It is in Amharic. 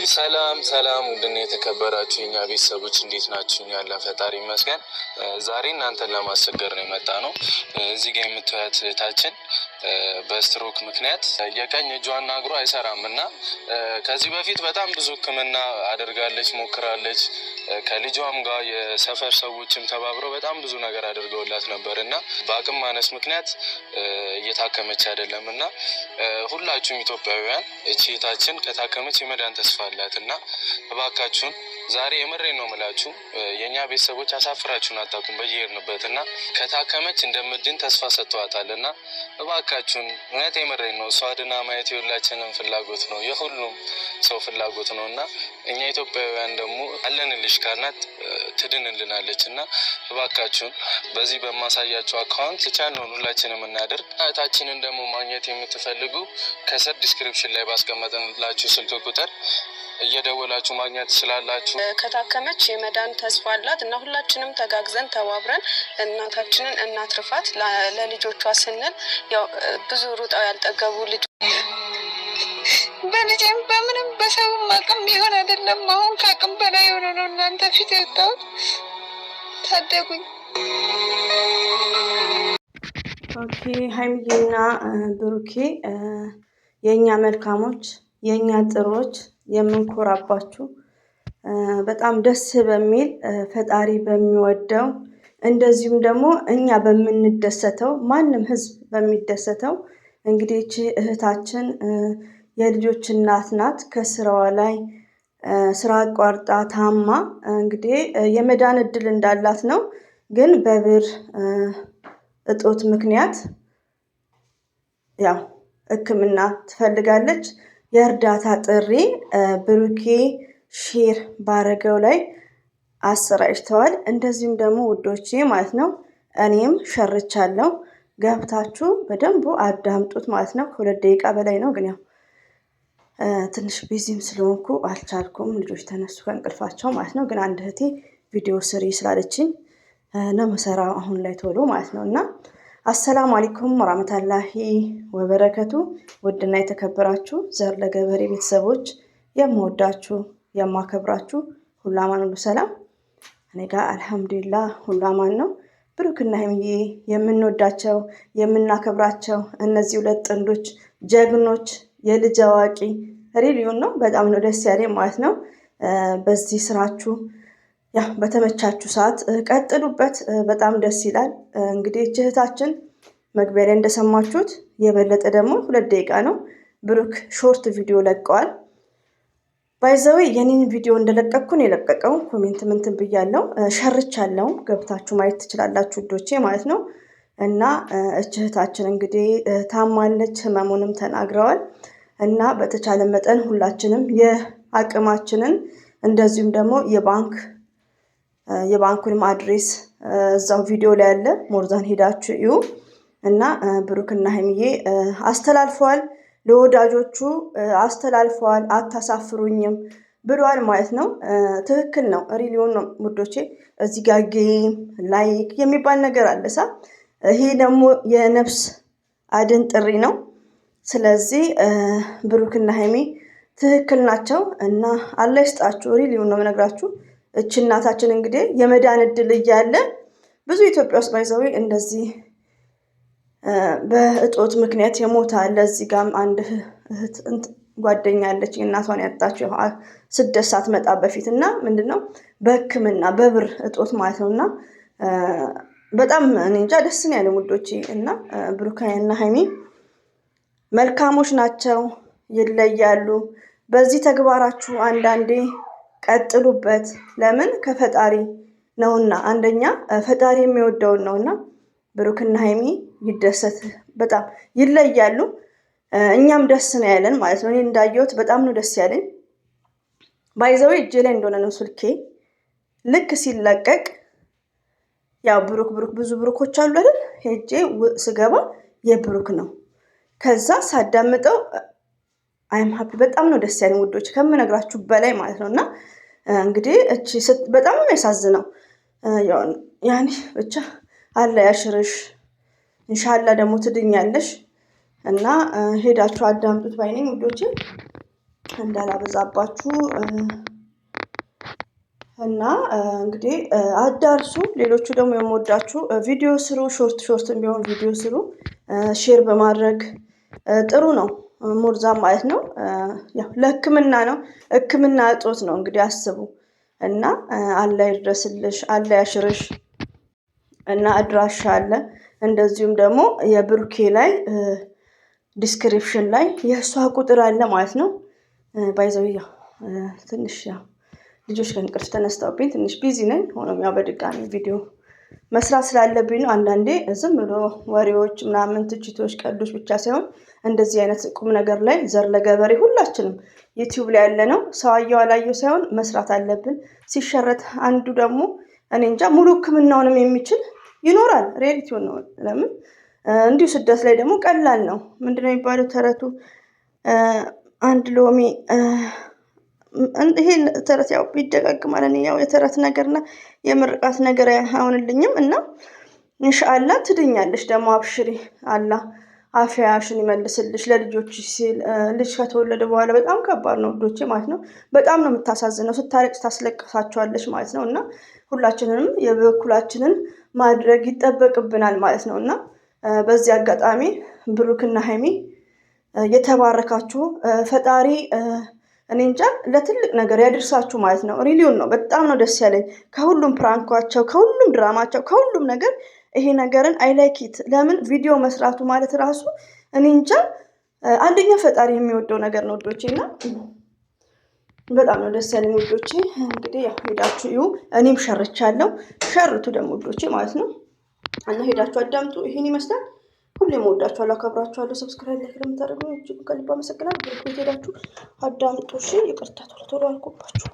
ሰላም ሰላም ውድና የተከበራችሁ የኛ ቤተሰቦች እንዴት ናችሁ? ያለን ፈጣሪ ይመስገን። ዛሬ እናንተን ለማስቸገር ነው የመጣነው። እዚህ ጋር የምታዩት እህታችን በስትሮክ ምክንያት የቀኝ እጇና እግሯ አይሰራም እና ከዚህ በፊት በጣም ብዙ ሕክምና አድርጋለች፣ ሞክራለች። ከልጇም ጋር የሰፈር ሰዎችም ተባብረው በጣም ብዙ ነገር አድርገውላት ነበር እና በአቅም ማነስ ምክንያት እየታከመች አይደለም እና ሁላችሁም ኢትዮጵያውያን እቺ እህታችን ከታከመች የመዳን ተስፋ አላት እና እባካችሁን ዛሬ የምሬን ነው የምላችሁ፣ የእኛ ቤተሰቦች አሳፍራችሁን አታውቁም በየሄድንበት እና ከታከመች እንደምድን ተስፋ ሰጥተዋታል እና እባካችሁን እውነት የምሬን ነው። እሷ ድና ማየት የሁላችንም ፍላጎት ነው፣ የሁሉም ሰው ፍላጎት ነው እና እኛ ኢትዮጵያውያን ደግሞ አለንልሽ ካልናት ትድንልናለች እና እባካችሁን በዚህ በማሳያችሁ አካውንት ቻልነውን ሁላችንም እናደርግ። እህታችንን ደግሞ ማግኘት የምትፈልጉ ከስር ዲስክሪፕሽን ላይ ባስቀመጥንላችሁ ስልክ ቁጥር እየደወላችሁ ማግኘት ትችላላችሁ። ከታከመች የመዳን ተስፋ አላት እና ሁላችንም ተጋግዘን ተባብረን እናታችንን እናትርፋት። ለልጆቿ ስንል ያው ብዙ ሩጣው ያልጠገቡ ልጅ በልጄም በምንም በሰውም አቅም ይሆን አይደለም። አሁን ከአቅም በላይ የሆነ ነው እናንተ ፊት የወጣሁት። ታደጉኝ። ኦኬ ሀይሚዬና ብሩኬ የእኛ መልካሞች፣ የእኛ ጥሮች፣ የምንኮራባችሁ በጣም ደስ በሚል ፈጣሪ በሚወደው እንደዚሁም ደግሞ እኛ በምንደሰተው ማንም ህዝብ በሚደሰተው እንግዲህ እቺ እህታችን የልጆች እናት ናት። ከስራዋ ላይ ስራ አቋርጣ ታማ እንግዲህ የመዳን እድል እንዳላት ነው፣ ግን በብር እጦት ምክንያት ያው ሕክምና ትፈልጋለች። የእርዳታ ጥሪ ብሩኬ ሼር ባረገው ላይ አሰራጭተዋል። እንደዚሁም ደግሞ ውዶቼ ማለት ነው እኔም ሸርቻለሁ፣ ገብታችሁ በደንቡ አዳምጡት ማለት ነው። ከ2 ደቂቃ በላይ ነው፣ ግን ያው ትንሽ ቢዚም ስለሆንኩ አልቻልኩም። ልጆች ተነሱ ከእንቅልፋቸው ማለት ነው። ግን አንድ እህቴ ቪዲዮ ስሪ ስላለችኝ ነው መሰራው አሁን ላይ ቶሎ ማለት ነው። እና አሰላሙ አለይኩም ወራህመቱላሂ ወበረከቱ። ውድና የተከበራችሁ ዘር ለገበሬ ቤተሰቦች የምወዳችሁ የማከብራችሁ ሁሉ አማን ሁሉ ሰላም፣ እኔ ጋር አልሐምዱሊላህ ሁሉ አማን ነው። ብሩክና ሀይሚዬ የምንወዳቸው የምናከብራቸው እነዚህ 2 ጥንዶች ጀግኖች፣ የልጅ አዋቂ ሪሊዩን ነው። በጣም ነው ደስ ያለኝ ማለት ነው። በዚህ ስራችሁ ያ በተመቻችሁ ሰዓት ቀጥሉበት፣ በጣም ደስ ይላል። እንግዲህ እህታችን መግቢያ ላይ እንደሰማችሁት የበለጠ ደግሞ 2 ደቂቃ ነው ብሩክ ሾርት ቪዲዮ ለቀዋል። ባይዘዌ የኔን ቪዲዮ እንደለቀኩን የለቀቀው ኮሜንት ምንትን ብያለው ሸርቻለሁ፣ ገብታችሁ ማየት ትችላላችሁ ውዶቼ ማለት ነው። እና እህታችን እንግዲህ ታማለች፣ ህመሙንም ተናግረዋል። እና በተቻለ መጠን ሁላችንም የአቅማችንን እንደዚሁም ደግሞ የባንኩንም አድሬስ እዛው ቪዲዮ ላይ ያለ ሞርዛን ሄዳችሁ እዩ። እና ብሩክና ሀይሚዬ አስተላልፈዋል፣ ለወዳጆቹ አስተላልፈዋል። አታሳፍሩኝም ብሏል ማለት ነው። ትክክል ነው፣ ሪሊዮን ነው ውዶቼ። እዚህ ጋር ጌም ላይክ የሚባል ነገር አለሳ። ይሄ ደግሞ የነፍስ አድን ጥሪ ነው። ስለዚህ ብሩክና ሀይሚ ትክክል ናቸው እና አላህ ይስጣችሁ። ሪሊዮን ነው የምነግራችሁ። እቺ እናታችን እንግዲህ የመዳን እድል እያለ ብዙ ኢትዮጵያ ውስጥ ባይዘው እንደዚህ በእጦት ምክንያት የሞተ አለ። እዚህ ጋርም አንድ እህት ጓደኛ አለች እናቷን ያጣችው ስደት ሳትመጣ በፊት እና ምንድነው በሕክምና በብር እጦት ማለት ነውና በጣም እኔ እንጃ ደስ ነው ያለ ውዶቼ። እና ብሩክና ሀይሚ መልካሞች ናቸው፣ ይለያሉ። በዚህ ተግባራችሁ አንዳንዴ ቀጥሉበት። ለምን ከፈጣሪ ነውና፣ አንደኛ ፈጣሪ የሚወደውን ነውና። ብሩክና ሀይሚ ይደሰት፣ በጣም ይለያሉ። እኛም ደስ ነው ያለን ማለት ነው። እኔ እንዳየሁት በጣም ነው ደስ ያለኝ። ባይዘው እጄ ላይ እንደሆነ ነው ስልኬ ልክ ሲለቀቅ ያው ብሩክ ብዙ ብሩኮች አሉ አይደል? ሄጄ ስገባ የብሩክ ነው። ከዛ ሳዳምጠው አይም ሀፒ በጣም ነው ደስ ያለኝ ውዶች፣ ከምነግራችሁ በላይ ማለት ነው። እና እንግዲህ እቺ በጣም ነው ያሳዝነው። ያኔ ብቻ አለ ያሽርሽ፣ ኢንሻአላህ ደግሞ ትድኛለሽ። እና ሄዳችሁ አዳምጡት ባይነኝ ውዶች። እንዳላበዛባችሁ እና እንግዲህ አዳርሱ። ሌሎቹ ደግሞ የምወዳችሁ ቪዲዮ ስሩ፣ ሾርትም ቢሆን ቪዲዮ ስሩ። ሼር በማድረግ ጥሩ ነው። ሞርዛ ማለት ነው። ያው ለሕክምና ነው። ሕክምና እጦት ነው እንግዲህ አስቡ። እና አላህ ይድረስልሽ፣ አላህ ያሽርሽ። እና አድራሻ አለ። እንደዚሁም ደግሞ የብሩኬ ላይ ዲስክሪፕሽን ላይ የእሷ ቁጥር አለ ማለት ነው። ባይዘውያ ትንሽ ያው ልጆች ከእንቅልፍ ተነስተውብኝ ትንሽ ቢዚ ነኝ። ሆኖም ያው በድጋሚ ቪዲዮ መስራት ስላለብኝ ነው። አንዳንዴ ዝም ብሎ ወሬዎች ምናምን ትችቶች፣ ቀልዶች ብቻ ሳይሆን እንደዚህ አይነት ቁም ነገር ላይ ዘር ለገበሬ ሁላችንም ዩቲዩብ ላይ ያለ ነው። ሰው አየው አላየው ሳይሆን መስራት አለብን። ሲሸረት አንዱ ደግሞ እኔ እንጃ ሙሉ ሕክምናውንም የሚችል ይኖራል። ሪያሊቲውን ነው። ለምን እንዲሁ ስደት ላይ ደግሞ ቀላል ነው። ምንድነው የሚባለው ተረቱ? አንድ ሎሚ ይሄ ተረት ያው ቢደጋግ ማለት ነው። ያው የተረት ነገርና የምርቃት ነገር አይሆንልኝም እና ኢንሻአላህ ትድኛለሽ። ደግሞ አብሽሪ፣ አላህ አፍያሽን ይመልስልሽ። ለልጆች ሲል ልጅ ከተወለደ በኋላ በጣም ከባድ ነው ውዶቼ ማለት ነው። በጣም ነው የምታሳዝነው። ስታለቅስ ታስለቅሳቸዋለች ማለት ነው። እና ሁላችንንም የበኩላችንን ማድረግ ይጠበቅብናል ማለት ነው። እና በዚህ አጋጣሚ ብሩክና ሀይሚ የተባረካችሁ ፈጣሪ እኔ እንጃ ለትልቅ ነገር ያደርሳችሁ ማለት ነው። ሪሊዮን ነው። በጣም ነው ደስ ያለኝ ከሁሉም ፕራንኳቸው፣ ከሁሉም ድራማቸው፣ ከሁሉም ነገር ይሄ ነገርን አይላይኪት። ለምን ቪዲዮ መስራቱ ማለት ራሱ እኔ እንጃ አንደኛ ፈጣሪ የሚወደው ነገር ነው ውዶቼ። እና በጣም ነው ደስ ያለኝ ውዶቼ። እንግዲህ ያው ሄዳችሁ ይሁ እኔም ሸርቻለሁ፣ ሸርቱ ደግሞ ውዶቼ ማለት ነው። እና ሄዳችሁ አዳምጡ። ይሄን ይመስላል። ሁሌም ወዳችኋለሁ፣ አከብራችኋለሁ። ሰብስክራይብ ላይክ ለምታደርጉ እጅግ ከልብ አመሰግናለሁ። ቤት ሄዳችሁ አዳምጡ። እሺ፣ ይቅርታ ቶሎ አልኩባችሁ።